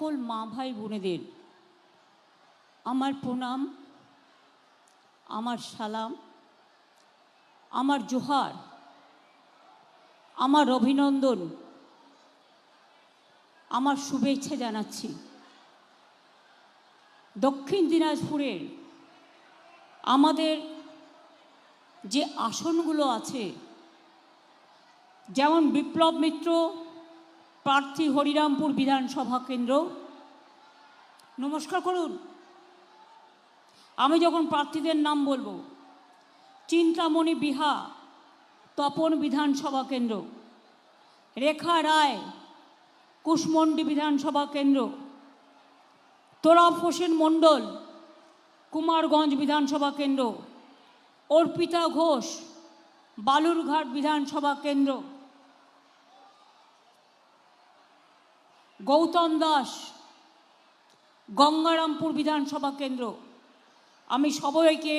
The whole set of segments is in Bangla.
সকল মা ভাই বোনেদের আমার প্রণাম, আমার সালাম, আমার জোহার, আমার অভিনন্দন, আমার শুভেচ্ছা জানাচ্ছি। দক্ষিণ দিনাজপুরের আমাদের যে আসনগুলো আছে, যেমন বিপ্লব মিত্র প্রার্থী হরিরামপুর বিধানসভা কেন্দ্র, নমস্কার করুন। আমি যখন প্রার্থীদের নাম বলবো, চিন্তামণি বিহা তপন বিধানসভা কেন্দ্র, রেখা রায় কুশমন্ডি বিধানসভা কেন্দ্র, তোরাফ হোসেন মণ্ডল কুমারগঞ্জ বিধানসভা কেন্দ্র, অর্পিতা ঘোষ বালুরঘাট বিধানসভা কেন্দ্র, গৌতম দাস গঙ্গারামপুর বিধানসভা কেন্দ্র। আমি সবাইকে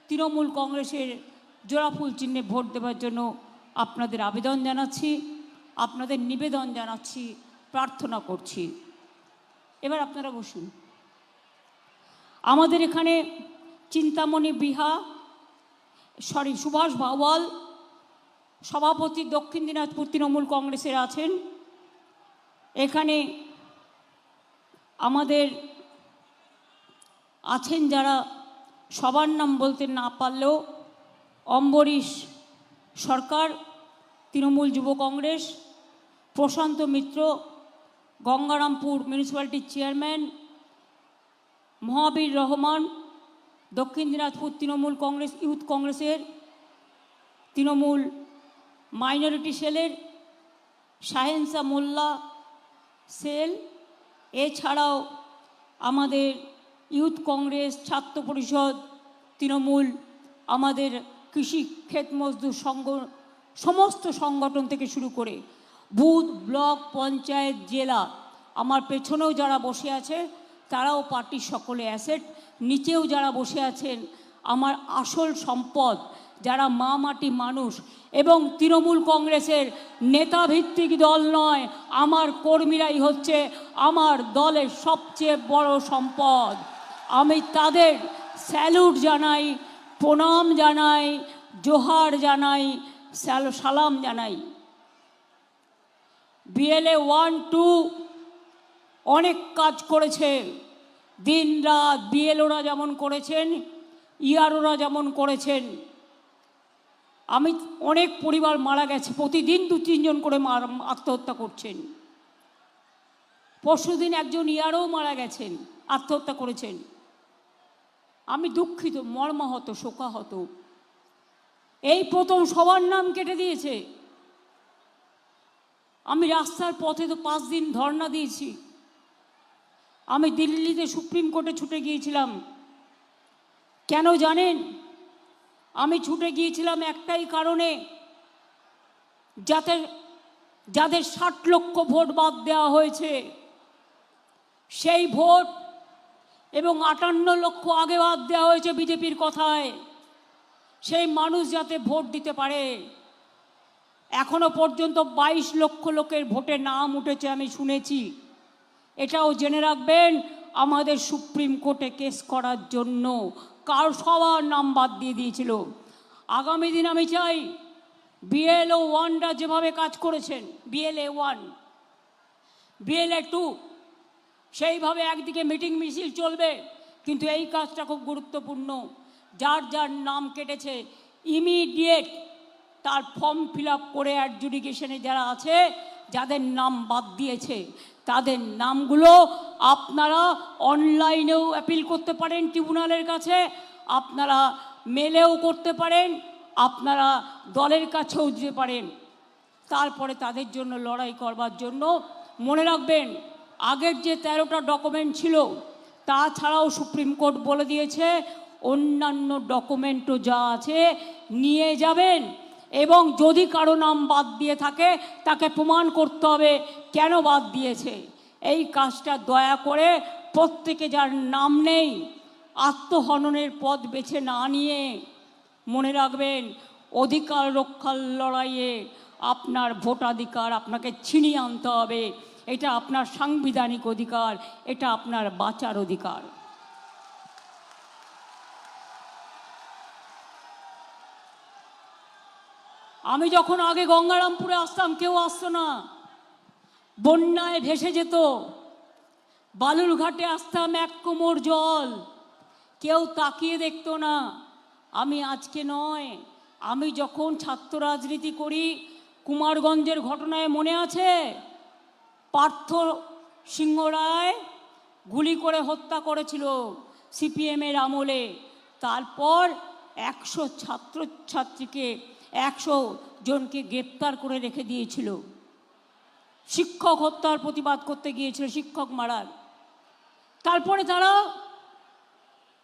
তৃণমূল কংগ্রেসের জোড়াফুল চিহ্নে ভোট দেওয়ার জন্য আপনাদের আবেদন জানাচ্ছি, আপনাদের নিবেদন জানাচ্ছি, প্রার্থনা করছি। এবার আপনারা বসুন। আমাদের এখানে চিন্তামণি বিহা সুভাষ ভাওয়াল সভাপতি দক্ষিণ দিনাজপুর তৃণমূল কংগ্রেসের আছেন। এখানে আমাদের আছেন যারা সবার নাম বলতে না পারলেও, অম্বরীশ সরকার তৃণমূল যুব কংগ্রেস, প্রশান্ত মিত্র গঙ্গারামপুর মিউনিসিপ্যালিটির চেয়ারম্যান, মহাবীর রহমান দক্ষিণ দিনাজপুর তৃণমূল কংগ্রেস ইউথ কংগ্রেসের তৃণমূল মাইনরিটি সেলের, শাহেনশা মোল্লা সেল, এছাড়াও আমাদের ইউথ কংগ্রেস, ছাত্র পরিষদ, তৃণমূল, আমাদের কৃষি ক্ষেত মজদুর সংঘ, সমস্ত সংগঠন থেকে শুরু করে বুথ, ব্লক, পঞ্চায়েত, জেলা, আমার পেছনেও যারা বসে আছে তারাও পার্টির সকলে অ্যাসেট, নিচেও যারা বসে আছেন আমার আসল সম্পদ, যারা মা মাটি মানুষ এবং তৃণমূল কংগ্রেসের নেতাভিত্তিক দল নয়, আমার কর্মীরাই হচ্ছে আমার দলের সবচেয়ে বড় সম্পদ। আমি তাদের স্যালুট জানাই, প্রণাম জানাই, জোহার জানাই, সালাম জানাই। বিএলএ 1-2 অনেক কাজ করেছে, দিন রাত বিএলওরা যেমন করেছেন, ইআরওরা যেমন করেছেন। আমি অনেক পরিবার মারা গেছে, প্রতিদিন 2-3 জন করে আত্মহত্যা করছেন। পরশুদিন একজন ইআরও মারা গেছেন, আত্মহত্যা করেছেন। আমি দুঃখিত, মর্মাহত, শোকাহত। এই প্রথম সবার নাম কেটে দিয়েছে। আমি রাস্তার পথে তো 5 দিন ধর্ণা দিয়েছি। আমি দিল্লিতে সুপ্রিম কোর্টে ছুটে গিয়েছিলাম। কেন জানেন? আমি ছুটে গিয়েছিলাম একটাই কারণে, যাদের 60 লক্ষ ভোট বাদ দেওয়া হয়েছে সেই ভোট, এবং 58 লক্ষ আগে বাদ দেওয়া হয়েছে বিজেপির কথায়, সেই মানুষ যাতে ভোট দিতে পারে। এখনো পর্যন্ত 22 লক্ষ লোকের ভোটে নাম উঠেছে আমি শুনেছি। এটাও জেনে রাখবেন, আমাদের সুপ্রিম কোর্টে কেস করার জন্য সবার নাম বাদ দিয়ে দিয়েছিল। আগামী দিন আমি চাই বিএলও 1রা যেভাবে কাজ করেছেন, বিএলএ 1, বিএলএ 2 সেইভাবে একদিকে মিটিং মিছিল চলবে, কিন্তু এই কাজটা খুব গুরুত্বপূর্ণ। যার যার নাম কেটেছে ইমিডিয়েট তার ফর্ম ফিল আপ করে অ্যাডজুডিকেশনে যারা আছে, যাদের নাম বাদ দিয়েছে তাদের নামগুলো আপনারা অনলাইনেও অ্যাপিল করতে পারেন ট্রিব্যুনালের কাছে, আপনারা মেলেও করতে পারেন, আপনারা দলের কাছেও দিতে পারেন। তারপরে তাদের জন্য লড়াই করবার জন্য মনে রাখবেন, আগের যে 13টা ডকুমেন্ট ছিল তাছাড়াও সুপ্রিম কোর্ট বলে দিয়েছে অন্যান্য ডকুমেন্টও যা আছে নিয়ে যাবেন, এবং যদি কারো নাম বাদ দিয়ে থাকে তাকে প্রমাণ করতে হবে কেন বাদ দিয়েছে। এই কাজটা দয়া করে প্রত্যেকে যার নাম নেই আত্মহননের পথ বেছে না নিয়ে, মনে রাখবেন অধিকার রক্ষার লড়াইয়ে আপনার ভোটাধিকার আপনাকে ছিনিয়ে আনতে হবে। এটা আপনার সাংবিধানিক অধিকার, এটা আপনার বাঁচার অধিকার। আমি যখন আগে গঙ্গারামপুরে আসতাম কেউ আসতো না, বন্যায় ভেসে যেত। বালুরঘাটে আসতাম এক কোমর জল, কেউ তাকিয়ে দেখতো না। আমি আজকে নয়, আমি যখন ছাত্র রাজনীতি করি, কুমারগঞ্জের ঘটনায় মনে আছে, পার্থ সিংহ রায় গুলি করে হত্যা করেছিল সিপিএমের আমলে। তারপর 100 ছাত্রছাত্রীকে 100 জনকে গ্রেপ্তার করে রেখে দিয়েছিল। শিক্ষক হত্যার প্রতিবাদ করতে গিয়েছিল, শিক্ষক মারার। তারপরে তারা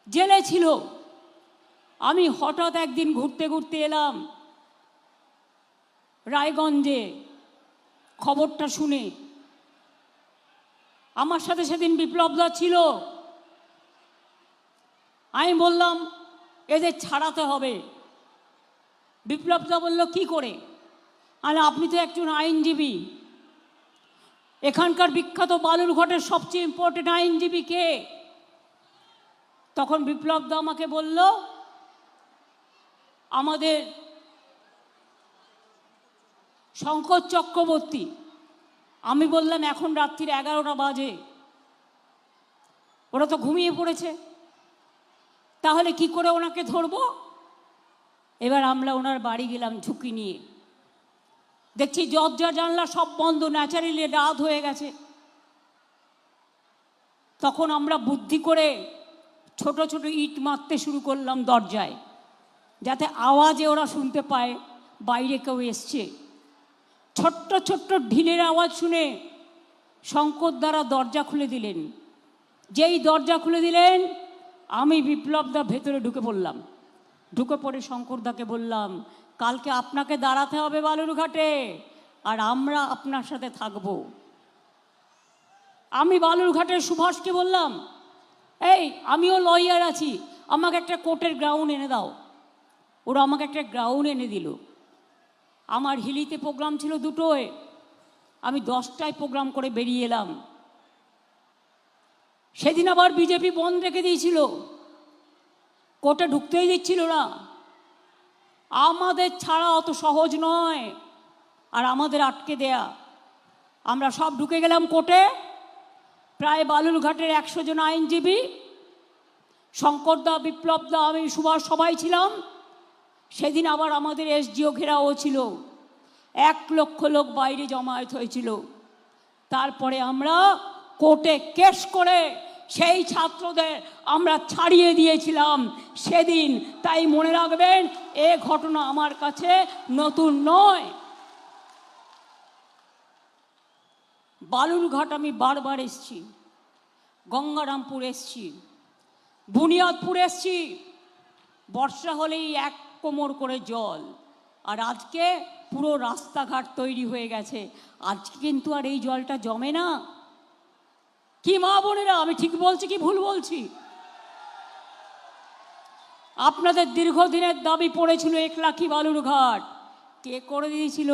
জেলে ছিল। আমি হঠাৎ একদিন ঘুরতে ঘুরতে এলাম রায়গঞ্জে, খবরটা শুনে। আমার সাথে সেদিন বিপ্লবদা ছিল। আমি বললাম এদের ছাড়াতে হবে। বিপ্লবদা বলল কি করে? আর আপনি তো একজন আইনজীবী, এখানকার বিখ্যাত বালুরঘাটের সবচেয়ে ইম্পর্টেন্ট আইনজীবী কে? তখন বিপ্লবদা আমাকে বলল আমাদের শঙ্কর চক্রবর্তী। আমি বললাম এখন রাত্রির 11টা বাজে, ওরা তো ঘুমিয়ে পড়েছে, তাহলে কি করে ওনাকে ধরবো? এবার আমরা ওনার বাড়ি গেলাম ঝুঁকি নিয়ে। দেখছি দরজা জানলা সব বন্ধ, ন্যাচারালি রাত হয়ে গেছে। তখন আমরা বুদ্ধি করে ছোট ছোট ইট মারতে শুরু করলাম দরজায়, যাতে আওয়াজে ওরা শুনতে পায় বাইরে কেউ এসছে। ছোট্ট ছোট্ট ঢিলের আওয়াজ শুনে শঙ্কর দ্বারা দরজা খুলে দিলেন। যেই দরজা খুলে দিলেন, আমি বিপ্লবদা ভেতরে ঢুকে পড়লাম। ঢুকে পড়ে শঙ্করদাকে বললাম কালকে আপনাকে দাঁড়াতে হবে বালুরঘাটে, আর আমরা আপনার সাথে থাকব। আমি বালুরঘাটের সুভাষকে বললাম এই আমিও লয়ার আছি, আমাকে একটা কোর্টের গ্রাউন্ড এনে দাও। ওরা আমাকে একটা গ্রাউন্ড এনে দিল। আমার হিলিতে প্রোগ্রাম ছিল 2টোয়, আমি 10টায় প্রোগ্রাম করে বেরিয়ে এলাম। সেদিন আবার বিজেপি বন্ধ রেখে দিয়েছিল, কোর্টে ঢুকতেই দিচ্ছিল না। আমাদের ছাড়া অত সহজ নয় আর আমাদের আটকে দেয়া। আমরা সব ঢুকে গেলাম কোর্টে। প্রায় বালুরঘাটের 100 জন আইনজীবী, শঙ্করদা, বিপ্লবদা, আমি, সুভাষ সবাই ছিলাম। সেদিন আবার আমাদের এসডিও ঘেরাও ছিল, 1 লক্ষ লোক বাইরে জমায়েত হয়েছিল। তারপরে আমরা কোর্টে কেস করে সেই ছাত্রদের আমরা ছাড়িয়ে দিয়েছিলাম সেদিন। তাই মনে রাখবেন, এ ঘটনা আমার কাছে নতুন নয়। বালুরঘাট আমি বারবার এসছি, গঙ্গারামপুর এসছি, বুনিয়াদপুর এসছি। বর্ষা হলেই 1 কোমর করে জল, আর আজকে পুরো রাস্তাঘাট তৈরি হয়ে গেছে। আজকে কিন্তু আর এই জলটা জমে না। কি মা বোনেরা, আমি ঠিক বলছি কি ভুল বলছি? আপনাদের দীর্ঘদিনের দাবি পড়েছিল 1 লাখি বালুরঘাট, কে করে দিয়েছিল?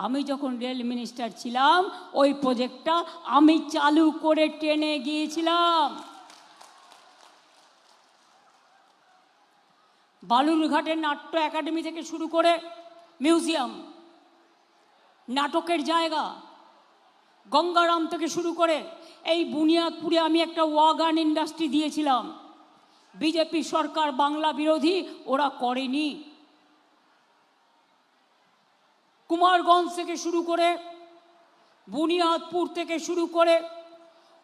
আমি যখন রেল মিনিস্টার ছিলাম ওই প্রজেক্টটা আমি চালু করে টেনে গিয়েছিলাম। বালুরঘাটের নাট্য একাডেমি থেকে শুরু করে মিউজিয়াম, নাটকের জায়গা, গঙ্গারাম থেকে শুরু করে এই বুনিয়াদপুরে আমি একটা ওয়াগান ইন্ডাস্ট্রি দিয়েছিলাম। বিজেপি সরকার বাংলা বিরোধী, ওরা করেনি। কুমারগঞ্জ থেকে শুরু করে, বুনিয়াদপুর থেকে শুরু করে,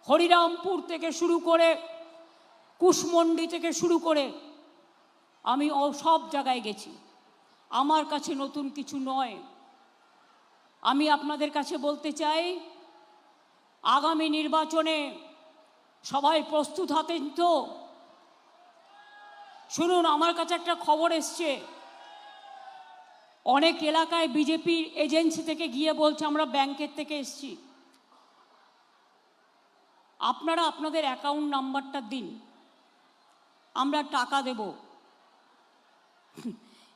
হরিরামপুর থেকে শুরু করে, কুশমন্ডি থেকে শুরু করে আমি সব জায়গায় গেছি। আমার কাছে নতুন কিছু নয়। আমি আপনাদের কাছে বলতে চাই, আগামী নির্বাচনে সবাই প্রস্তুত হতেন তো? শুনুন, আমার কাছে একটা খবর এসছে, অনেক এলাকায় বিজেপির এজেন্সি থেকে গিয়ে বলছে আমরা ব্যাংকের থেকে এসছি, আপনারা আপনাদের অ্যাকাউন্ট নাম্বারটা দিন, আমরা টাকা দেব।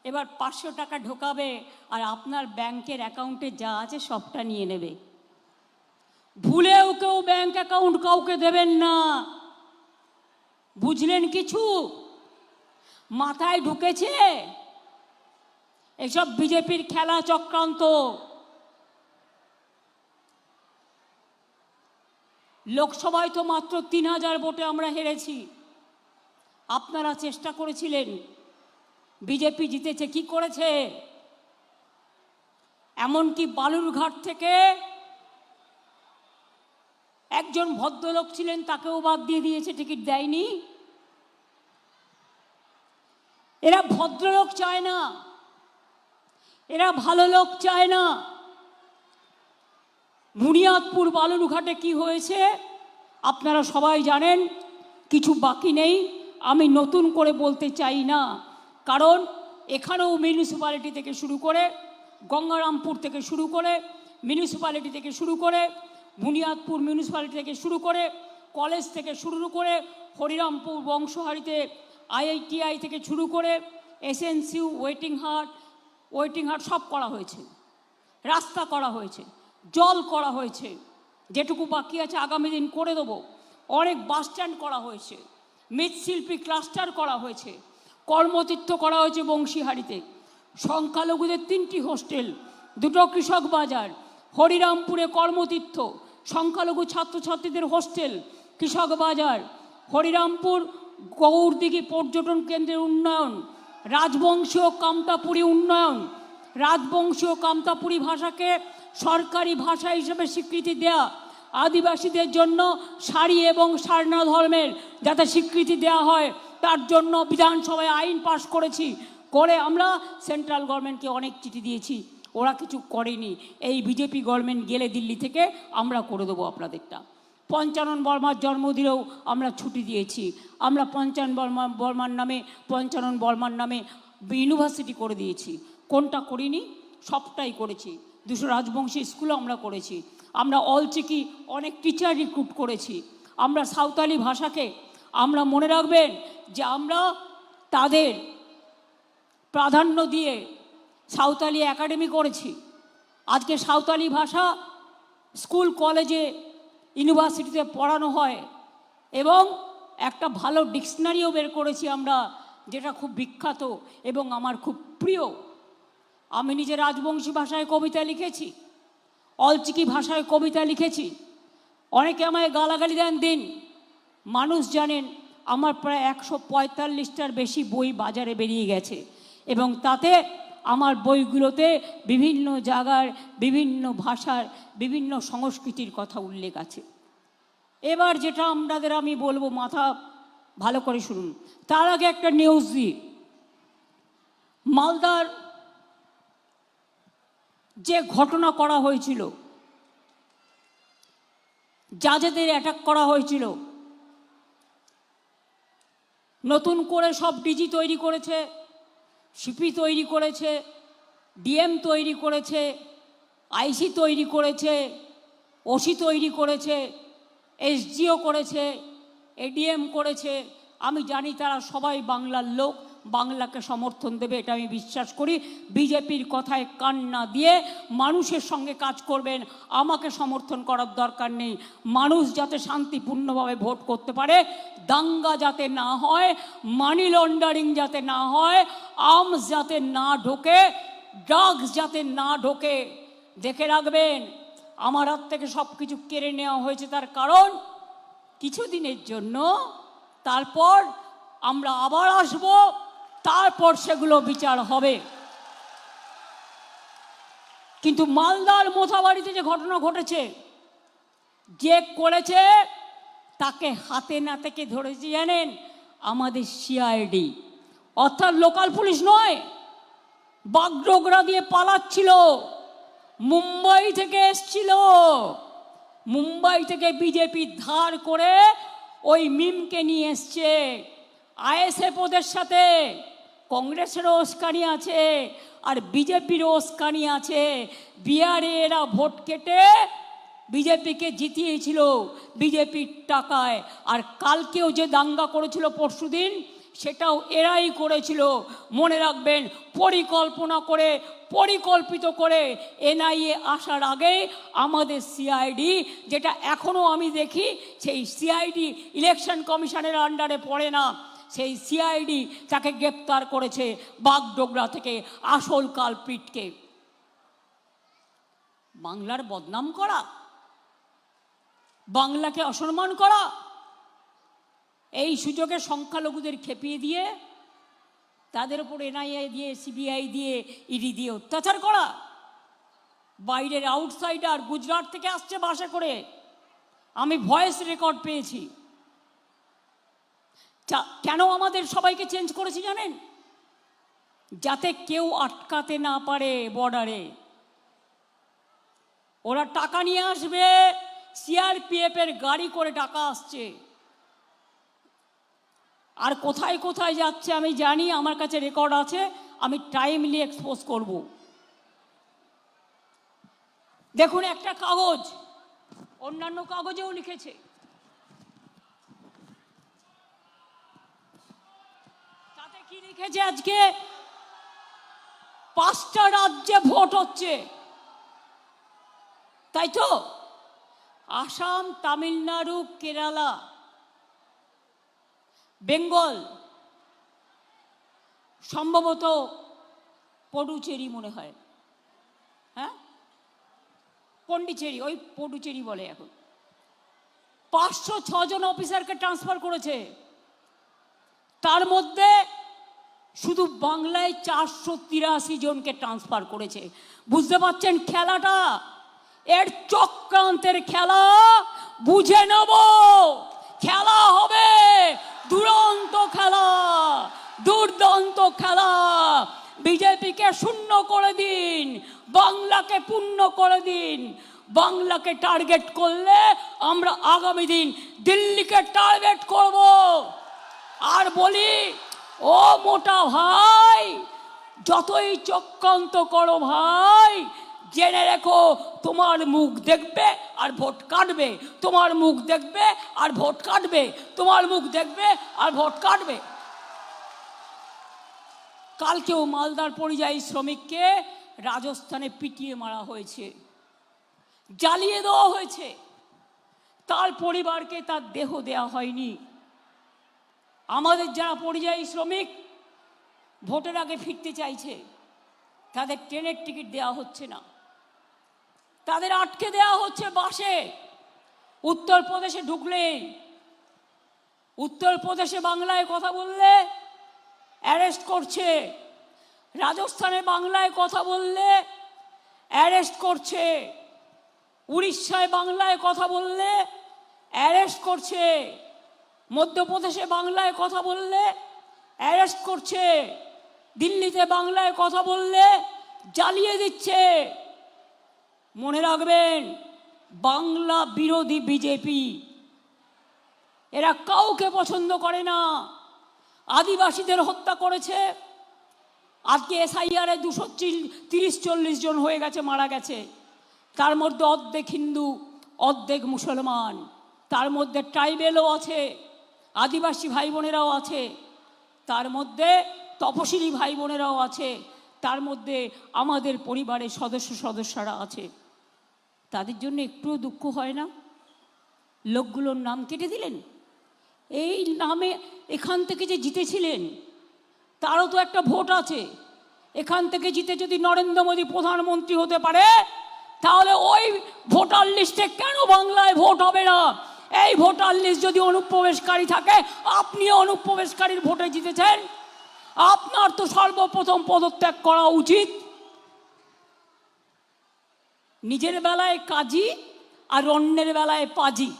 এবার 500 টাকা ঢোকাবে আর আপনার ব্যাংকের অ্যাকাউন্টে যা আছে সবটা নিয়ে নেবে। ভুলেও কেউ ব্যাংক অ্যাকাউন্ট কাউকে দেবেন না। বুঝলেন কিছু? মাথায় ঢুকেছে? এসব বিজেপির খেলা চক্রান্ত। লোকসভায় তো মাত্র 3000 ভোটে আমরা হেরেছি। আপনারা চেষ্টা করেছিলেন, বিজেপি জিতেছে। কি করেছে? এমনকি বালুরঘাট থেকে একজন ভদ্রলোক ছিলেন, তাকেও বাদ দিয়ে দিয়েছে, টিকিট দেয়নি। এরা ভদ্রলোক চায় না, এরা ভালো লোক চায় না। বুনিয়াদপুর বালুরঘাটে কি হয়েছে আপনারা সবাই জানেন, কিছু বাকি নেই, আমি নতুন করে বলতে চাই না। কারণ এখানেও মিউনিসিপ্যালিটি থেকে শুরু করে, গঙ্গারামপুর থেকে শুরু করে, মিউনিসিপ্যালিটি থেকে শুরু করে, বুনিয়াদপুর মিউনিসিপ্যালিটি থেকে শুরু করে, কলেজ থেকে শুরু করে, হরিরামপুর বংশহারিতে IITI থেকে শুরু করে, SNCU ওয়েটিং হাট সব করা হয়েছে। রাস্তা করা হয়েছে, জল করা হয়েছে, যেটুকু বাকি আছে আগামী দিন করে দেবো। অনেক বাস স্ট্যান্ড করা হয়েছে, মৃৎশিল্পী ক্লাস্টার করা হয়েছে, কর্মতীর্থ করা হয়েছে বংশীহারিতে, সংখ্যালঘুদের 3টি হোস্টেল, 2টো কৃষক বাজার, হরিরামপুরে কর্মতীর্থ, সংখ্যালঘু ছাত্রছাত্রীদের হোস্টেল, কৃষক বাজার, হরিরামপুর গৌরদিঘি পর্যটন কেন্দ্রের উন্নয়ন, রাজবংশীয় কামতাপুরী উন্নয়ন, রাজবংশীয় কামতাপুরী ভাষাকে সরকারি ভাষা হিসেবে স্বীকৃতি দেয়া, আদিবাসীদের জন্য সারি এবং সারনা ধর্মের যাতে স্বীকৃতি দেওয়া হয় তার জন্য বিধানসভায় আইন পাশ করেছি। করে আমরা সেন্ট্রাল গভর্নমেন্টকে অনেক চিঠি দিয়েছি, ওরা কিছু করেনি। এই বিজেপি গভর্নমেন্ট গেলে দিল্লি থেকে আমরা করে দেবো আপনাদেরটা। পঞ্চানন বর্মার জন্মদিনেও আমরা ছুটি দিয়েছি। আমরা পঞ্চানন বর্মার নামে ইউনিভার্সিটি করে দিয়েছি। কোনটা করিনি? সবটাই করেছি। 200 রাজবংশী স্কুলও আমরা করেছি। আমরা অলচিকি অনেক টিচার রিক্রুট করেছি। আমরা সাঁওতালি ভাষাকে, আমরা মনে রাখবেন যে আমরা তাদের প্রাধান্য দিয়ে সাঁওতালি একাডেমি করেছি। আজকে সাঁওতালি ভাষা স্কুল কলেজে ইউনিভার্সিটিতে পড়ানো হয় এবং একটা ভালো ডিকশনারিও বের করেছি আমরা, যেটা খুব বিখ্যাত এবং আমার খুব প্রিয়। আমি নিজে রাজবংশী ভাষায় কবিতা লিখেছি, অলচিকি ভাষায় কবিতা লিখেছি। অনেকে আমায় গালাগালি দিন। মানুষ জানেন আমার প্রায় 145টার বেশি বই বাজারে বেরিয়ে গেছে এবং তাতে আমার বইগুলোতে বিভিন্ন জায়গার, বিভিন্ন ভাষার, বিভিন্ন সংস্কৃতির কথা উল্লেখ আছে। এবার যেটা আপনাদের আমি বলবো, মাথা ভালো করে শুনুন। তার আগে একটা নিউজ দিই। মালদার যে ঘটনা করা হয়েছিল, জাজেদের অ্যাটাক করা হয়েছিল, নতুন করে সব ডিজি তৈরি করেছে, সিপি তৈরি করেছে, ডিএম তৈরি করেছে, আইসি তৈরি করেছে, ওসি তৈরি করেছে, এসডিও করেছে, এডিএম করেছে। আমি জানি তারা সবাই বাংলার লোক, বাংলাকে সমর্থন দেবে, এটা আমি বিশ্বাস করি। বিজেপির কথায় কান না দিয়ে মানুষের সঙ্গে কাজ করবেন। আমাকে সমর্থন করার দরকার নেই। মানুষ যাতে শান্তিপূর্ণভাবে ভোট করতে পারে, দাঙ্গা যাতে না হয়, মানি লন্ডারিং যাতে না হয়, আর্মস যাতে না ঢোকে, ড্রাগস যাতে না ঢোকে। দেখে রাখবেন, আমার হাত থেকে সব কিছু কেড়ে নেওয়া হয়েছে তার কারণ কিছুদিনের জন্য, তারপর আমরা আবার আসব, তারপর সেগুলো বিচার হবে। কিন্তু মালদার মোথাবাড়িতে যে ঘটনা ঘটেছে, যে করেছে তাকে হাতে নাতে ধরেছে জানেন? আমাদের সিআইডি, অর্থাৎ লোকাল পুলিশ নয়, বাগডোগরা দিয়ে পালাচ্ছিল, মুম্বাই থেকে এসছিল। মুম্বাই থেকে বিজেপি ধার করে ওই মিমকে নিয়ে এসছে। আইএসএফ ওদের সাথে, কংগ্রেসেরও উস্কানি আছে আর বিজেপিরও উস্কানি আছে। বিহারে এরা ভোট কেটে বিজেপিকে জিতিয়েছিল বিজেপির টাকায়। আর কালকেও যে দাঙ্গা করেছিল পরশুদিন, সেটাও এরাই করেছিল। মনে রাখবেন, পরিকল্পনা করে, পরিকল্পিত করে এনআইএ আসার আগে আমাদের সিআইডি, যেটা এখনও আমি দেখি সেই সিআইডি ইলেকশন কমিশনের আন্ডারে পড়ে না, সেই সিআইডি তাকে গ্রেপ্তার করেছে বাগডোগরা থেকে আসল কালপ্রিটকে। বাংলার বদনাম করা, বাংলাকে অসম্মান করা, এই সুযোগে সংখ্যালঘুদের খেপিয়ে দিয়ে তাদের উপর এনআইএ দিয়ে, সিবিআই দিয়ে, ইডি দিয়ে অত্যাচার করা, বাইরের আউটসাইডার গুজরাট থেকে আসছে বাসে করে, আমি ভয়েস রেকর্ড পেয়েছি। কেন আমাদের সবাইকে চেঞ্জ করেছি জানেন? যাতে কেউ আটকাতে না পারে বর্ডারে। ওরা টাকা নিয়ে আসবে, সিআরপিএফ এর গাড়ি করে টাকা আসছে, আর কোথায় কোথায় যাচ্ছে আমি জানি, আমার কাছে রেকর্ড আছে, আমি টাইমলি এক্সপোজ করব। দেখুন একটা কাগজ, অন্যান্য কাগজেও লিখেছে, তাতে কি লিখেছে? আজকে 5টা রাজ্যে ভোট হচ্ছে, তাই তো? আসাম, তামিলনাড়ু, কেরালা, বেঙ্গল, সম্ভবত পডুচেরি মনে হয়, হ্যাঁ পন্ডিচেরি, ওই পডুচেরি বলে এখন। 506 জন অফিসারকে ট্রান্সফার করেছে, তার মধ্যে শুধু বাংলায় 483 জনকে ট্রান্সফার করেছে। বুঝতে পারছেন খেলাটা? এর চক্রান্তের খেলা, বুঝে নেব। খেলা হবে দুরন্ত খেলা, দুর্দান্ত খেলা। বিজেপিকে শূন্য করে দিন, বাংলাকে পূর্ণ করে দিন। বাংলাকে টার্গেট করলে আমরা আগামী দিন দিল্লিকে টার্গেট করব। আর বলি, ও মোটা ভাই, যতই চক্রান্ত করো ভাই, জেনে রেখো তোমার মুখ দেখবে আর ভোট কাটবে, তোমার মুখ দেখবে আর ভোট কাটবে, তোমার মুখ দেখবে আর ভোট কাটবে। কালকেও মালদার পরিযায়ী শ্রমিককে রাজস্থানে পিটিয়ে মারা হয়েছে, জ্বালিয়ে দেওয়া হয়েছে, তার পরিবারকে তার দেহ দেয়া হয়নি। আমাদের যারা পরিযায়ী শ্রমিক ভোটের আগে ফিরতে চাইছে, তাদের ট্রেনের টিকিট দেওয়া হচ্ছে না, তাদের আটকে দেওয়া হচ্ছে বাসে। উত্তরপ্রদেশে ঢুকলেই, উত্তরপ্রদেশে বাংলায় কথা বললে অ্যারেস্ট করছে, রাজস্থানে বাংলায় কথা বললে অ্যারেস্ট করছে, উড়িষ্যায় বাংলায় কথা বললে অ্যারেস্ট করছে, মধ্যপ্রদেশে বাংলায় কথা বললে অ্যারেস্ট করছে, দিল্লিতে বাংলায় কথা বললে জ্বালিয়ে দিচ্ছে। মনে রাখবেন, বাংলা বিরোধী বিজেপি, এরা কাউকে পছন্দ করে না। আদিবাসীদের হত্যা করেছে, আজকে এসআইআরে 230-40 জন হয়ে গেছে, মারা গেছে। তার মধ্যে অর্ধেক হিন্দু, অর্ধেক মুসলমান, তার মধ্যে ট্রাইবেলও আছে, আদিবাসী ভাই বোনেরাও আছে, তার মধ্যে তপশিলি ভাই বোনেরাও আছে, তার মধ্যে আমাদের পরিবারের সদস্যরা আছে। তাদের জন্য একটুও দুঃখ হয় না? লোকগুলোর নাম কেটে দিলেন। এই নামে এখান থেকে যে জিতেছিলেন, তারও তো একটা ভোট আছে। এখান থেকে জিতে যদি নরেন্দ্র মোদী প্রধানমন্ত্রী হতে পারে, তাহলে ওই ভোটার লিস্টে কেন বাংলায় ভোট হবে না? এই ভোটার লিস্ট যদি অনুপ্রবেশকারী থাকে, আপনিও অনুপ্রবেশকারীর ভোটে জিতেছেন, আপনার তো সর্বপ্রথম পদত্যাগ করা উচিত। নিজের বেলায় কাজী আর অন্যের বেলায় পাজি।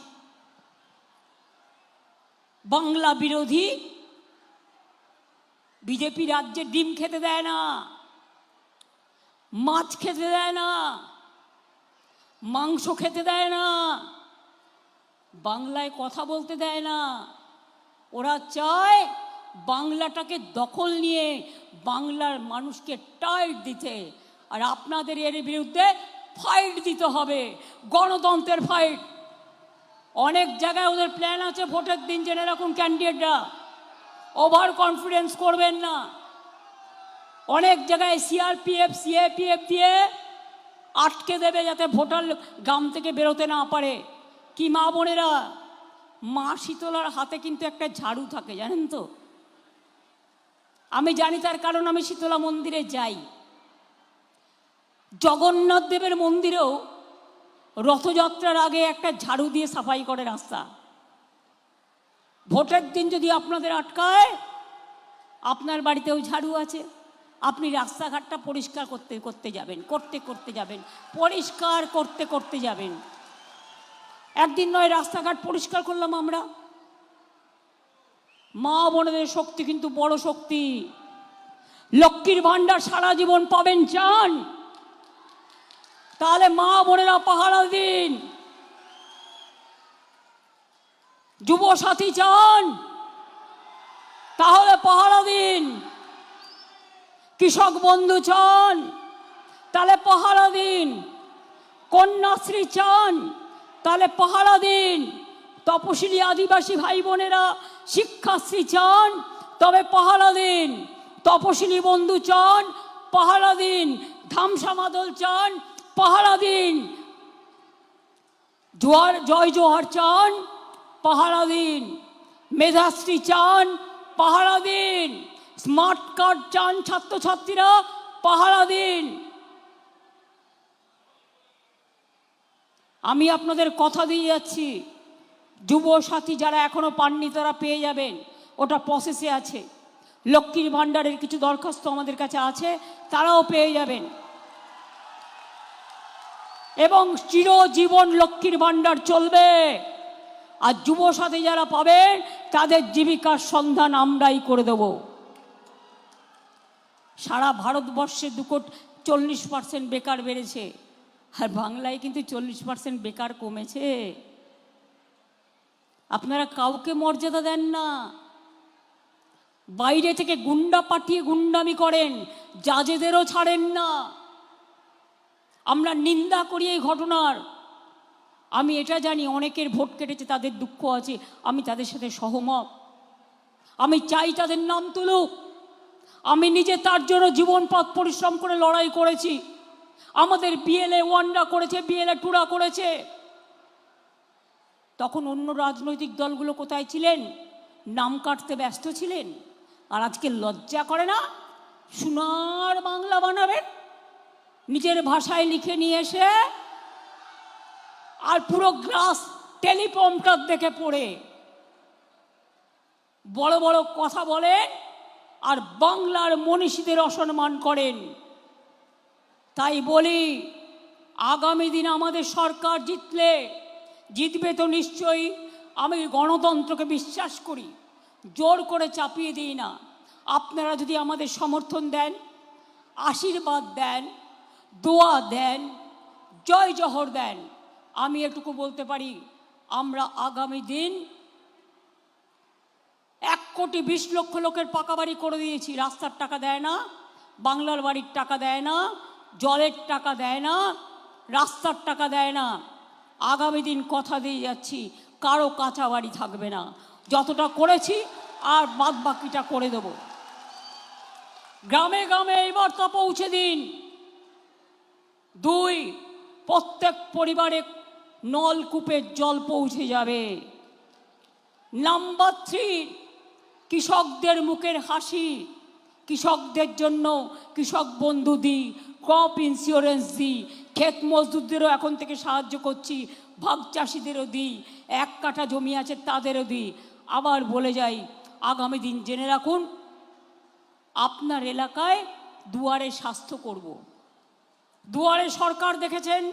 বাংলা বিরোধী বিজেপি রাজ্যে ডিম খেতে দেয় না, মাছ খেতে দেয় না, মাংস খেতে দেয় না, বাংলায় কথা বলতে দেয় না। ওরা চায় বাংলাটাকে দখল নিয়ে বাংলার মানুষকে টাইট দিতে। আর আপনাদের এর বিরুদ্ধে ফাইট দিতে হবে, গণতন্ত্রের ফাইট। অনেক জায়গায় ওদের প্ল্যান আছে ভোটের দিন, জেনে রাখুন ক্যান্ডিডেটরা, ওভার কনফিডেন্স করবেন না। অনেক জায়গায় সিআরপিএফ সিএপিএফ দিয়ে আটকে দেবে যাতে ভোটার গ্রাম থেকে বেরোতে না পারে। কি মা বোনেরা, মা শীতলার হাতে কিন্তু একটা ঝাড়ু থাকে, জানেন তো? আমি জানি, তার কারণ আমি শীতলা মন্দিরে যাই। জগন্নাথ দেবের মন্দিরেও রথযাত্রার আগে একটা ঝাড়ু দিয়ে সাফাই করে রাস্তা। ভোটের দিন যদি আপনাদের আটকায়, আপনার বাড়িতেও ঝাড়ু আছে, আপনি রাস্তাঘাটটা পরিষ্কার করতে করতে যাবেন, পরিষ্কার করতে করতে যাবেন। একদিন নয়, রাস্তাঘাট পরিষ্কার করলাম আমরা। মা বোনদের শক্তি কিন্তু বড় শক্তি। লক্ষ্মীর ভাণ্ডার সারা জীবন পাবেন চান, তাহলে মা বোনেরা পাহারা দিন। যুব সাথী চান, তাহলে পাহারা দিন। কৃষক বন্ধু চান, তাহলে পাহারা দিন। কন্যাশ্রী চান, তাহলে পাহারা দিন। তপশিলি আদিবাসী ভাই বোনেরা শিক্ষাশ্রী চান, তবে পাহারা দিন। তপশিলি বন্ধু চান, পাহারা দিন। ধামসা মাদল চান, পাহারা দিন। জয় জোহার চান, পাহারা দিন। মেধাশ্রী চান, পাহারা দিন। স্মার্ট কার্ড চান ছাত্রছাত্রীরা, পাহারা দিন। আমি আপনাদের কথা দিয়ে যাচ্ছি, যুব সাথী যারা এখনো পাননি তারা পেয়ে যাবেন, ওটা প্রসেসে আছে। লক্ষ্মীর ভাণ্ডারের কিছু দরখাস্ত আমাদের কাছে আছে, তারাও পেয়ে যাবেন। এবং চিরজীবন লক্ষ্মীর ভাণ্ডার চলবে। আর যুব সাথী যারা পাবেন তাদের জীবিকার সন্ধান আমরাই করে দেব। সারা ভারতবর্ষে 40% বেকার বেড়েছে, আর বাংলায় কিন্তু 40% বেকার কমেছে। আপনারা কাউকে মর্যাদা দেন না, বাইরে থেকে গুন্ডা পাঠিয়ে গুন্ডামি করেন, জাজেদেরও ছাড়েন না। আমরা নিন্দা করি এই ঘটনার। আমি এটা জানি অনেকের ভোট কেটেছে, তাদের দুঃখ আছে, আমি তাদের সাথে সহমত। আমি চাই তাদের নাম তুলুক। আমি নিজে তার জন্য জীবনপথ পরিশ্রম করে লড়াই করেছি। আমাদের বিএলএ 1রা করেছে, বিএলএ 2রা করেছে। তখন অন্য রাজনৈতিক দলগুলো কোথায় ছিলেন? নাম কাটতে ব্যস্ত ছিলেন। আর আজকে লজ্জা করে না? সোনার বাংলা বানাবেন, নিজের ভাষায় লিখে নিয়ে এসে, আর পুরো গ্লাস টেলিপ্রম্পটার দেখে পড়ে বড় বড় কথা বলেন, আর বাংলার মনীষীদের অসম্মান করেন। তাই বলি, আগামী দিন আমাদের সরকার জিতবে তো নিশ্চয়ই। আমি গণতন্ত্রকে বিশ্বাস করি, জোর করে চাপিয়ে দিই না। আপনারা যদি আমাদের সমর্থন দেন, আশীর্বাদ দেন, দোয়া দেন, জয় জহর দেন, আমি এটুকু বলতে পারি, আমরা আগামী দিন 1,20,00,000 লোকের পাকা বাড়ি করে দিয়েছি। রাস্তার টাকা দেয় না, বাংলার বাড়ির টাকা দেয় না, জলের টাকা দেয় না, রাস্তার টাকা দেয় না। আগামী দিন কথা দিয়ে যাচ্ছি, কারো কাঁচা বাড়ি থাকবে না। যতটা করেছি আর বাদ বাকিটা করে দেব। গ্রামে গ্রামে এই বার্তা পৌঁছে দিন। 2, প্রত্যেক পরিবারে নলকূপের জল পৌঁছে যাবে। নাম্বার 3, কৃষকদের মুখের হাসি। কৃষকদের জন্য কৃষক বন্ধু দিই, ক্রপ ইন্স্যুরেন্স দিই, ক্ষেত মজদুরদেরও এখন থেকে সাহায্য করছি, ভাগ চাষিদেরও দিই, 1 কাঠা জমি আছে তাদেরও দিই। আবার বলে যাই, আগামী দিন জেনে রাখুন, আপনার এলাকায় দুয়ারে স্বাস্থ্য করব। দুয়ারে সরকার দেখেছেন,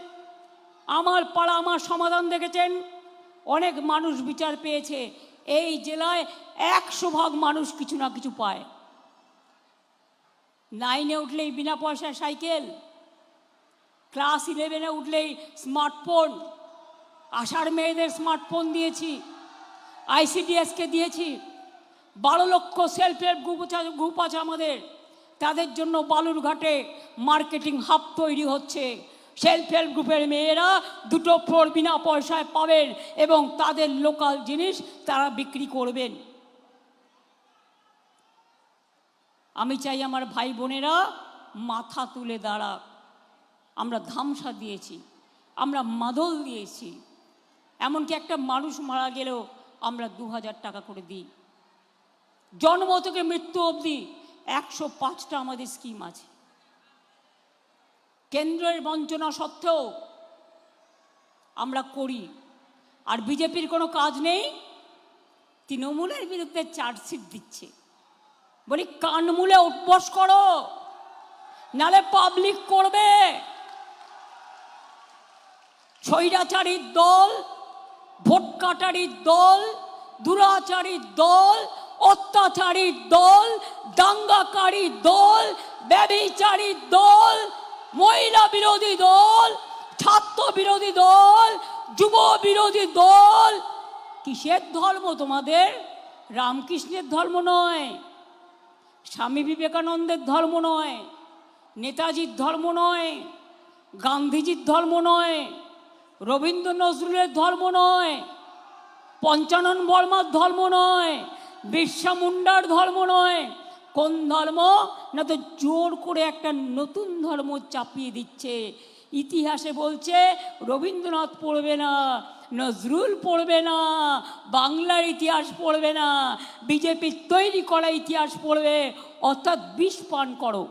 আমার পাড়া আমার সমাধান দেখেছেন। অনেক মানুষ বিচার পেয়েছে। এই জেলায় 100% মানুষ কিছু না কিছু পায়। 9-এ উঠলেই বিনা পয়সায় সাইকেল, ক্লাস 11-এ উঠলেই স্মার্টফোন। আষাঢ় মেয়েদের স্মার্টফোন দিয়েছি, ICDSকে দিয়েছি। 12 লক্ষ সেলফ হেল্প গ্রুপ আছে আমাদের, তাদের জন্য বালুরঘাটে মার্কেটিং হাব তৈরি হচ্ছে। সেলফ হেল্প গ্রুপের মেয়েরা 2টো ফ্লোর বিনা পয়সায় পাবেন এবং তাদের লোকাল জিনিস তারা বিক্রি করবেন। আমি চাই আমার ভাই বোনেরা মাথা তুলে দাঁড়াক। আমরা ধামসা দিয়েছি, আমরা মাদল দিয়েছি, এমনকি একটা মানুষ মারা গেলেও আমরা 2000 টাকা করে দিই। জন্ম থেকে মৃত্যু অবধি 105টা আমাদের স্কিম আছে। কেন্দ্রের বঞ্চনা সত্ত্বেও আমরা করি। আর বিজেপির কোনো কাজ নেই, তৃণমূলের বিরুদ্ধে চার্জশিট দিচ্ছে। বলি কানমূলে উঠবস করো, নালে পাবলিক করবে। স্বৈরাচারীর দল, ভোট কাটারির দল, দুরাচারীর দল, অত্যাচারীর দল, দাঙ্গাকারীর দল, ব্যভিচারীর দল, মহিলা বিরোধী দল, ছাত্র বিরোধী দল, যুব বিরোধী দল। কিসের ধর্ম তোমাদের? রামকৃষ্ণের ধর্ম নয়, স্বামী বিবেকানন্দের ধর্ম নয়, নেতাজির ধর্ম নয়, গান্ধীজির ধর্ম নয়, রবীন্দ্র নজরুলের ধর্ম নয়, পঞ্চানন বর্মার ধর্ম নয়, বিরসা মুন্ডার ধর্ম নয়। কোন ধর্ম? না তো জোর করে একটা নতুন ধর্ম চাপিয়ে দিচ্ছে। ইতিহাসে বলছে রবীন্দ্রনাথ পড়বে না, নজরুল পড়বে না, বাংলার ইতিহাস পড়বে না, বিজেপির তৈরি করা ইতিহাস পড়বে। অর্থাৎ বিষ পান করো।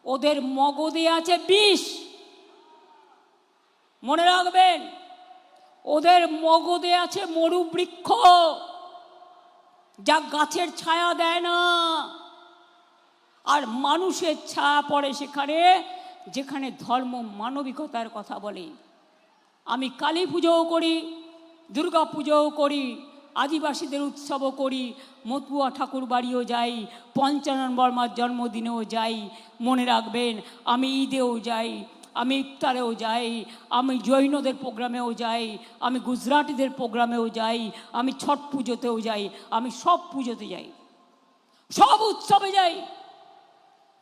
ওদের মগজে আছে বিষ, মনে রাখবেন। ওদের মগজে আছে মরু বৃক্ষ, যা গাছের ছায়া দেয় না, আর মানুষের ছায়া পড়ে সেখানে যেখানে ধর্ম মানবিকতার কথা বলে। আমি কালী পুজোও করি, দুর্গা পুজোও করি, আদিবাসীদের উৎসবও করি, মতুয়া ঠাকুর বাড়িও যাই, পঞ্চানন বর্মার জন্মদিনেও যাই। মনে রাখবেন, আমি ঈদেও যাই, আমি ইফতারেও যাই, আমি জৈনদের প্রোগ্রামেও যাই, আমি গুজরাটিদের প্রোগ্রামেও যাই, আমি ছট পুজোতেও যাই, আমি সব পুজোতে যাই, সব উৎসবে যাই।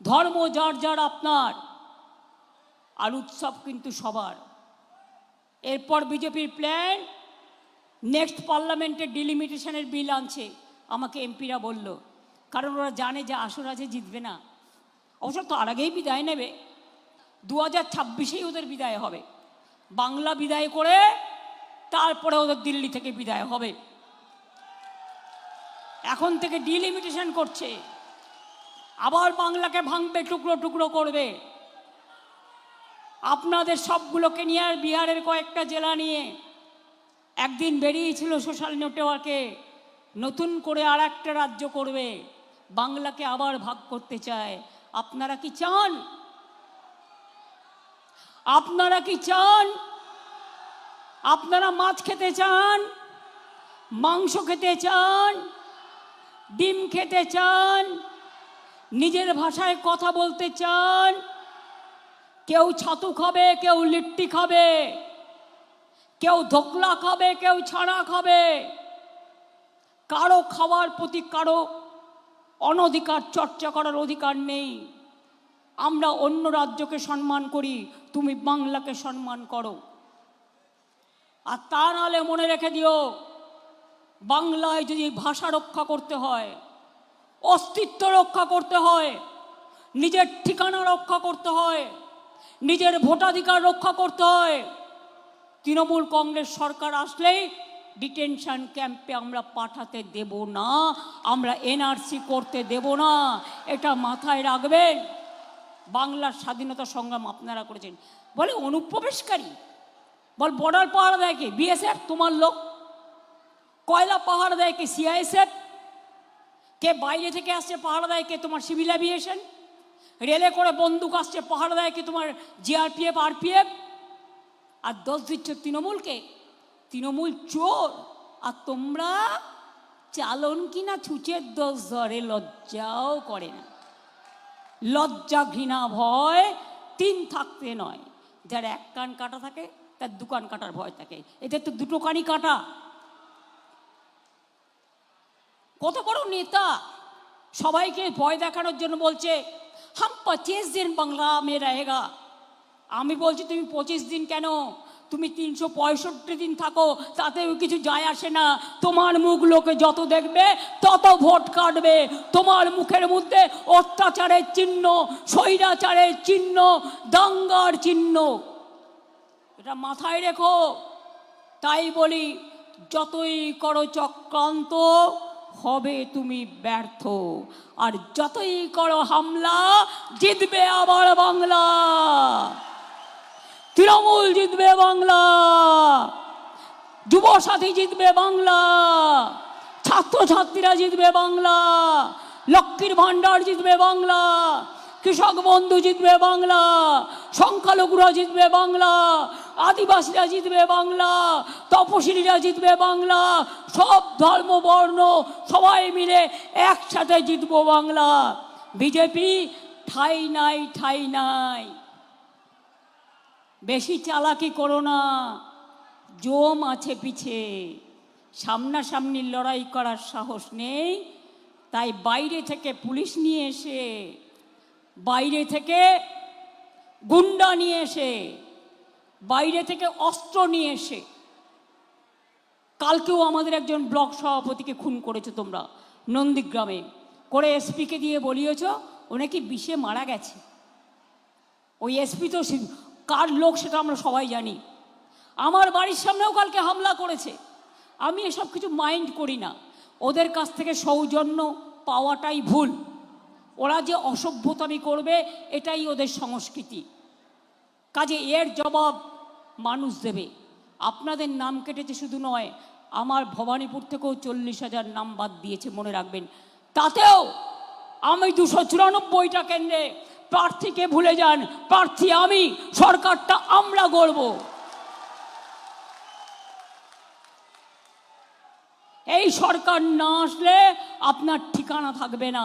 ধর্ম যার যার আপনার, আর উৎসব কিন্তু সবার। এরপর বিজেপির প্ল্যান, নেক্সট পার্লামেন্টে ডিলিমিটেশনের বিল আনছে, আমাকে এমপিরা বলল। কারণ ওরা জানে যে আসরাজে জিতবে না। অবশ্য তার আগেই বিদায় নেবে, 2026-এই ওদের বিদায় হবে। বাংলা বিদায় করে তারপরে ওদের দিল্লি থেকে বিদায় হবে। এখন থেকে ডিলিমিটেশন করছে, আবার বাংলাকে ভাঙবে, টুকরো টুকরো করবে। আপনাদের সবগুলোকে নিয়ে আর বিহারের কয়েকটা জেলা নিয়ে একদিন বেরিয়েছিল সোশ্যাল নেটওয়ার্কে, নতুন করে আর একটা রাজ্য করবে, বাংলাকে আবার ভাগ করতে চায়। আপনারা কি চান? আপনারা কি চান? আপনারা মাছ খেতে চান, মাংস খেতে চান, ডিম খেতে চান, নিজের ভাষায় কথা বলতে চান? কেউ ছাতু খাবে, কেউ লিট্টি খাবে, কেউ ধোকলা খাবে, কেউ ছানা খাবে। কারো খাওয়ার প্রতি কারো অনধিকার চর্চা করার অধিকার নেই। আমরা অন্য রাজ্যকে সম্মান করি, তুমি বাংলাকে সম্মান করো। আর তা নাহলে মনে রেখে দিও, বাংলায় যদি ভাষা রক্ষা করতে হয়, অস্তিত্ব রক্ষা করতে হয়, নিজের ঠিকানা রক্ষা করতে হয়, নিজের ভোটাধিকার রক্ষা করতে হয়, তৃণমূল কংগ্রেস সরকার আসলেই ডিটেনশন ক্যাম্পে আমরা পাঠাতে দেব না, আমরা এনআরসি করতে দেব না। এটা মাথায় রাখবেন। বাংলার স্বাধীনতা সংগ্রাম আপনারা করেছেন। বলে অনুপ্রবেশকারী, বল বর্ডার পাহাড় দেয় কে? বিএসএফ তোমার লোক। কয়লা পাহাড় দেয় কে? সিআইএসএফ। কে বাইরে থেকে আসছে পাহাড় দেয় কে? তোমার সিভিল অ্যাভিয়েশন। রেলে করে বন্দুক আসছে পাহাড় দেয় কে? তোমার জিআরপিএফ, আরপিএফ। আর দোষ দিচ্ছ তৃণমূলকে। তৃণমূল চোর, আর তোমরা চালন কিনা ছুঁচের দোষ ধরে, লজ্জাও করে না। লজ্জা, ঘৃণা, ভয় 3 থাকতে নয়। যার 1 কান কাটা থাকে তার 2 কান কাটার ভয় থাকে, এদের তো 2টো কানই কাটা। কত বড় নেতা, সবাইকে ভয় দেখানোর জন্য বলছে হাম 25 দিন বাংলা মে রহেগা। আমি বলছি তুমি 25 দিন কেন, তুমি 365 দিন থাকো, তাতেও কিছু যায় আসে না। তোমার মুখ লোকে যত দেখবে তত ভোট কাটবে। তোমার মুখের মধ্যে অত্যাচারের চিহ্ন, স্বৈরাচারের চিহ্ন, দাঙ্গার চিহ্ন, এটা মাথায় রেখো। তাই বলি, যতই করো চক্রান্ত হবে তুমি ব্যর্থ, আর যতই করো হামলা জিতবে আবার বাংলা। তৃণমূল জিতবে বাংলা, যুব সাথী জিতবে বাংলা, ছাত্রছাত্রীরা জিতবে বাংলা, লক্ষ্মীর ভাণ্ডার জিতবে বাংলা, কৃষক বন্ধু জিতবে বাংলা, সংখ্যালঘুরা জিতবে বাংলা, আদিবাসীরা জিতবে বাংলা, তপশিলীরা জিতবে বাংলা, সব ধর্ম বর্ণ সবাই মিলে একসাথে জিতবো বাংলা। বিজেপি ঠাই নাই, ঠাই নাই। বেশি চালাকি করো না, জম আছে পিছে, সামনাসামনি লড়াই করার সাহস নেই। তাই বাইরে থেকে পুলিশ নিয়ে এসে, বাইরে থেকে গুন্ডা নিয়ে এসে, বাইরে থেকে অস্ত্র নিয়ে এসে, কালকেও আমাদের একজন ব্লক সভাপতিকে খুন করেছো তোমরা নন্দীগ্রামে, করে এসপিকে দিয়ে বলিয়েছ ও নাকি বিষে মারা গেছে। ওই এসপি তো কার লোক সেটা আমরা সবাই জানি। আমার বাড়ির সামনেও কালকে হামলা করেছে। আমি এসব কিছু মাইন্ড করি না। ওদের কাছ থেকে সৌজন্য পাওয়াটাই ভুল। ওরা যে অসভ্যতামি করবে এটাই ওদের সংস্কৃতি। কাজে এর জবাব মানুষ দেবে। আপনাদের নাম কেটেছে শুধু নয়, আমার ভবানীপুর থেকেও 40,000 নাম বাদ দিয়েছে, মনে রাখবেন। তাতেও আমি 294টা কেন্দ্রে প্রার্থীকে ভুলে যান, প্রার্থী আমি, সরকারটা আমরা গড়ব। এই সরকার না আসলে আপনার ঠিকানা থাকবে না,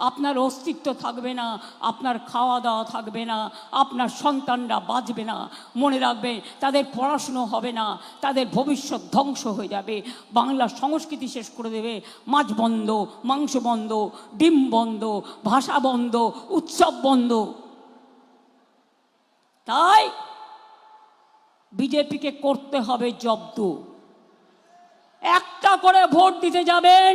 আপনার অস্তিত্ব থাকবে না, আপনার খাওয়া দাওয়া থাকবে না, আপনার সন্তানরা বাঁচবে না। মনে রাখবে, তাদের পড়াশুনো হবে না, তাদের ভবিষ্যৎ ধ্বংস হয়ে যাবে। বাংলার সংস্কৃতি শেষ করে দেবে। মাছ বন্ধ, মাংস বন্ধ, ডিম বন্ধ, ভাষা বন্ধ, উৎসব বন্ধ। তাই বিজেপিকে করতে হবে জব্দ। একটা করে ভোট দিতে যাবেন,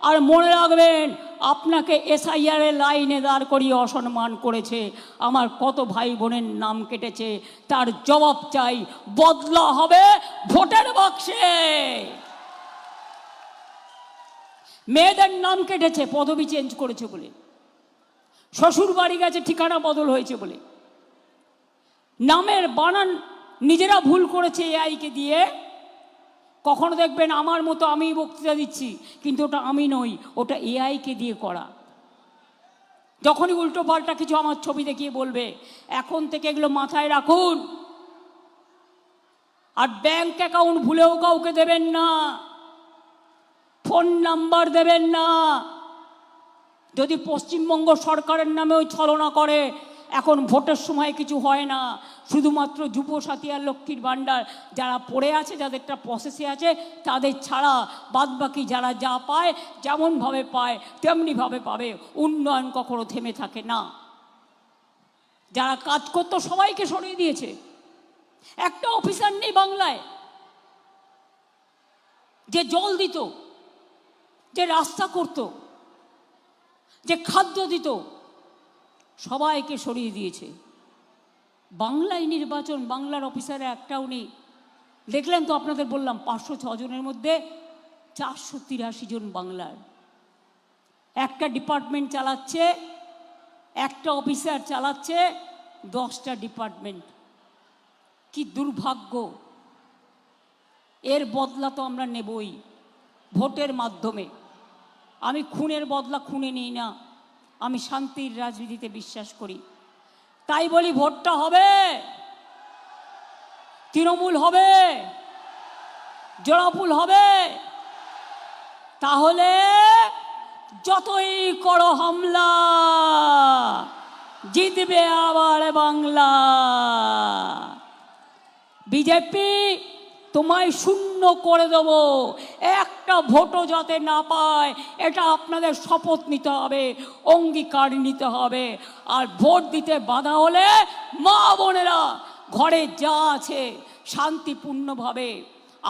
আর মনে রাখবেন আপনাকে এসআইআর এর লাইনে দাঁড় করিয়ে অসম্মান করেছে, আমার কত ভাই বোনের নাম কেটেছে, তার জবাব চাই। বদলা হবে ভোটের বাক্সে। মেয়েদের নাম কেটেছে পদবি চেঞ্জ করেছে বলে, শ্বশুর বাড়ি গেছে ঠিকানা বদল হয়েছে বলে, নামের বানান নিজেরা ভুল করেছে এআইকে দিয়ে। কখনো দেখবেন আমার মতো আমি বক্তৃতা দিচ্ছি, কিন্তু ওটা আমি নই, ওটা এআইকে দিয়ে করা। যখনই উল্টো পাল্টা কিছু আমার ছবি দেখিয়ে বলবে, এখন থেকে এগুলো মাথায় রাখুন। আর ব্যাংক অ্যাকাউন্ট ভুলেও কাউকে দেবেন না, ফোন নাম্বার দেবেন না। যদি পশ্চিমবঙ্গ সরকারের নামেও ছলনা করে, এখন ভোটের সময় কিছু হয় না। শুধুমাত্র যুবসাথী আর লক্ষ্মীর ভাণ্ডার যারা পড়ে আছে, যাদেরটা প্রসেসে আছে, তাদের ছাড়া বাদবাকি যারা যা পায়, যেমনভাবে পায় তেমনিভাবে পাবে। উন্নয়ন কখনো থেমে থাকে না। যারা কাজ করতো সবাইকে সরিয়ে দিয়েছে। একটা অফিসার নেই বাংলায় যে জল দিত, যে রাস্তা করত, যে খাদ্য দিত, সবাইকে সরিয়ে দিয়েছে। বাংলায় নির্বাচন, বাংলার অফিসারে একটাও নেই। দেখলেন তো, আপনাদের বললাম 506 জনের মধ্যে 483 জন বাংলার। একটা ডিপার্টমেন্ট চালাচ্ছে, একটা অফিসার চালাচ্ছে 10টা ডিপার্টমেন্ট। কি দুর্ভাগ্য! এর বদলা তো আমরা নেবই ভোটের মাধ্যমে। আমি খুনের বদলা খুনে নিই না, আমি শান্তির রাজনীতিতে বিশ্বাস করি। তাই বলি, ভোটটা হবে, তৃণমূল হবে, জোড়াফুল হবে। তাহলে যতই করো হামলা, জিতবে আবার বাংলা। বিজেপি তোমায় শূন্য করে দেব, একটা ভোটও যাতে না পায়, এটা আপনাদের শপথ নিতে হবে, অঙ্গীকার নিতে হবে। আর ভোট দিতে বাধা হলে মা বোনেরা ঘরে যা আছে শান্তিপূর্ণভাবে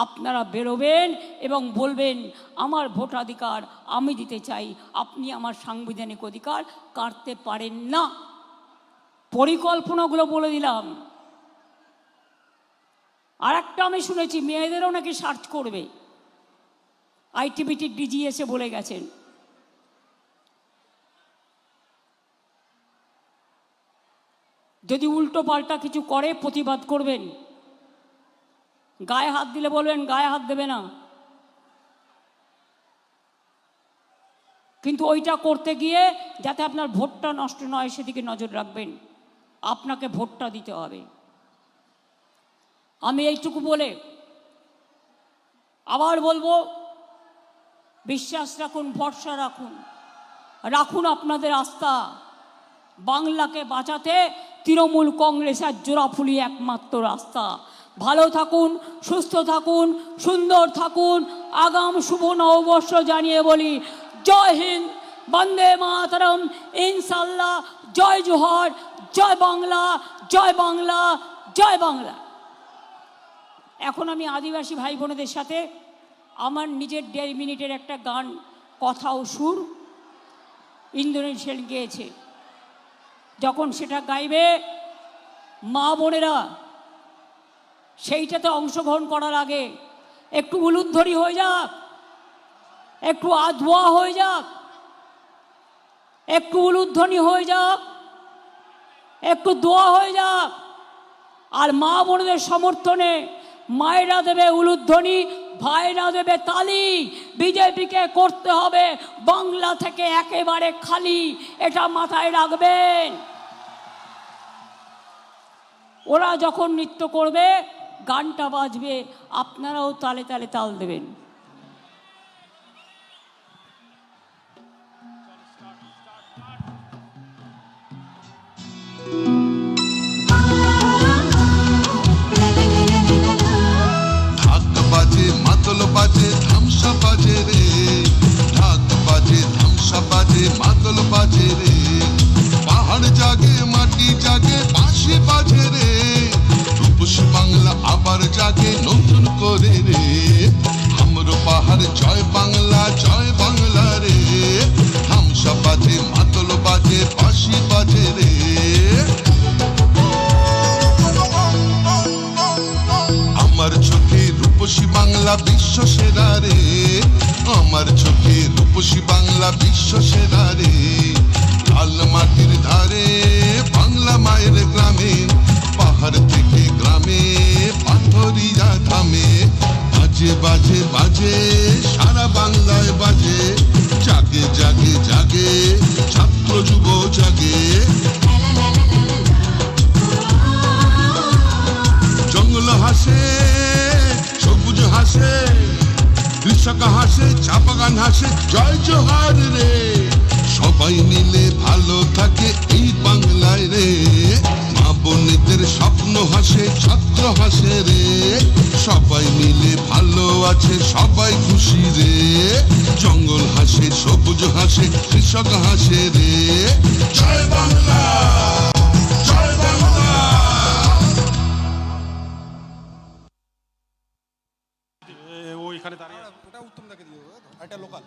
আপনারা বেরোবেন এবং বলবেন আমার ভোটাধিকার আমি দিতে চাই, আপনি আমার সাংবিধানিক অধিকার কাটতে পারেন না। পরিকল্পনাগুলো বলে দিলাম। আর একটা আমি শুনেছি মেয়েদেরও নাকি সার্চ করবে, আইটিবিটির ডিজি এসে বলে গেছেন। যদি উল্টো পাল্টা কিছু করে প্রতিবাদ করবেন, গায়ে হাত দিলে বলবেন গায়ে হাত দেবে না, কিন্তু ওইটা করতে গিয়ে যাতে আপনার ভোটটা নষ্ট নয় সেদিকে নজর রাখবেন। আপনাকে ভোটটা দিতে হবে। আমি এইটুকু বলে আবার বলবো, বিশ্বাস রাখুন, ভরসা রাখুন, রাখুন আপনাদের আস্থা। বাংলাকে বাঁচাতে তৃণমূল কংগ্রেস আর জোড়াফুলি একমাত্র রাস্তা। ভালো থাকুন, সুস্থ থাকুন, সুন্দর থাকুন। আগাম শুভ নববর্ষ জানিয়ে বলি জয় হিন্দ, বন্দে মাতরম, ইনশাল্লাহ, জয় জোহর, জয় বাংলা, জয় বাংলা, জয় বাংলা। এখন আমি আদিবাসী ভাই বোনেদের সাথে আমার নিজের 1.5 মিনিটের একটা গান, কথা ও সুর ইন্দ্রনীল সেন গেয়েছে। যখন সেটা গাইবে মা বোনেরা, সেইটাতে অংশগ্রহণ করার আগে একটু উলুধ্বনি হয়ে যাক, একটু আধোয়া হয়ে যাক, একটু উলুধ্বনি হয়ে যাক, একটু দোয়া হয়ে যাক। আর মা বোনদের সমর্থনে মায়েরা দেবে উলুধ্বনি, ভাইরা দেবে তালি। বিজেপিকে করতে হবে বাংলা থেকে একেবারে খালি, এটা মাথায় রাখবেন। ওরা যখন নৃত্য করবে, গানটা বাজবে, আপনারাও তালে তালে তাল দেবেন। মাতল বাজে ধামসা বাজে রে, ঢাক বাজে ধামসা বাজে মাতল বাজে রে, পাহাড় জাগে মাটি জাগে বাঁশি বাজে রে, রূপসী বাংলা আবার জাগে নতুন করে রে, আমরো পাহাড় জয় বাংলা রে, ধামসা বাজে মাতল বাজে বাঁশি বাজে রে। আমার চোখে রূপসী বাংলা বিশ্ব সেরা রে, আমার চোখে রূপসী বাংলা বিশ্ব সেরা রে, লাল মাটির ধারে বাংলা মায়ের গ্রামে, পাহাড় থেকে গ্রামে পাথরিয়া থামে, বাজে বাজে বাজে সারা বাংলায় বাজে, জাগে জাগে জাগে ছাত্র যুব জাগে, জঙ্গল হাসে সবুজ হাসে, কৃষক হাসে চা বাগান হাসে, জয় জোহার রে, সবাই মিলে ভালো থাকে এই বাংলায় রে, মা বোনেদের স্বপ্ন হাসে ছাত্র হাসে রে, সবাই মিলে ভালো আছে সবাই খুশি রে, জঙ্গল হাসে সবুজ হাসে কৃষক হাসে রে, জয় বাংলা জয় বাংলা। ওইখানে দাঁড়িয়ে ওটা উত্তম দাকে দিও, এটা লোকাল।